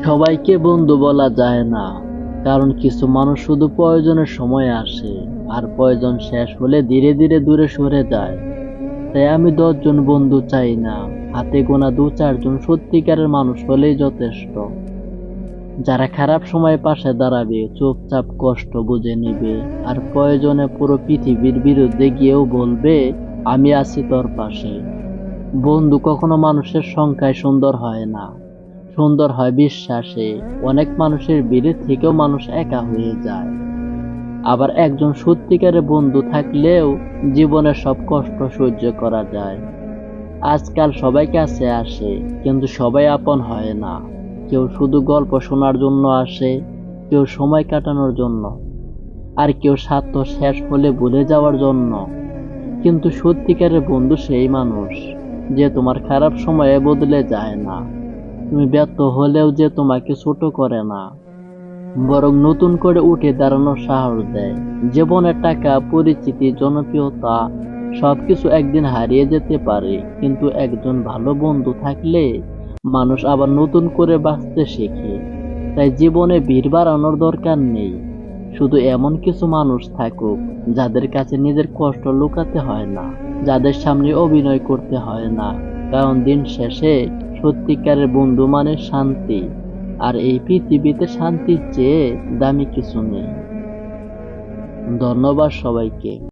সবাইকে বন্ধু বলা যায় না, কারণ কিছু মানুষ শুধু প্রয়োজনের সময় আসে আর প্রয়োজন শেষ হলে ধীরে ধীরে দূরে সরে যায়। তাই আমি 10 জন বন্ধু চাই না, হাতে গোনা 2-4 জন সত্যিকারের মানুষ হলেই যথেষ্ট। যারা খারাপ সময়ে পাশে দাঁড়াবে, চুপচাপ কষ্ট বুঝে নিবে, আর প্রয়োজনে পুরো পৃথিবীর বিরুদ্ধে গিয়েও বলবে আমি আছি তোর পাশে। বন্ধু কখনো মানুষের সংখ্যায় সুন্দর হয় না, সুন্দর হয় বিশ্বাসে। অনেক মানুষের ভিড়ে থেকেও মানুষ একা হয়ে যায়। আবার একজন সত্যিকারের বন্ধু থাকলেও জীবনের সব কষ্ট সহ্য করা যায়। আজকাল সবাই কাছে আসে, কিন্তু সবাই আপন হয় না। কেউ শুধু গল্প শোনার জন্য আসে, কেউ সময় কাটানোর জন্য, আর কেউ স্বার্থ শেষ হলে ভুলে যাওয়ার জন্য। কিন্তু সত্যিকারের বন্ধু সেই মানুষ যে তোমার খারাপ সময়ে বদলে যায় না, তুমি ব্যর্থ হলেও যে তোমাকে ছোট করে না, বরং নতুন করে উঠে দাঁড়ানোর সাহস দেয়। জীবনের টাকা, পরিচিতি, জনপ্রিয়তা সবকিছু একদিন হারিয়ে যেতে পারে, কিন্তু একজন ভালো বন্ধু থাকলে মানুষ আবার নতুন করে বাঁচতে শেখে। তাই জীবনে ভিড় বাড়ানোর দরকার নেই, শুধু এমন কিছু মানুষ থাকুক যাদের কাছে নিজের কষ্ট লুকাতে হয় না, যাদের সামনে অভিনয় করতে হয় না। কারণ দিন শেষে সত্যিকারের বন্ধু মানে শান্তি, আর এই পৃথিবীতে শান্তির চেয়ে দামি কিছু নেই। ধন্যবাদ সবাইকে।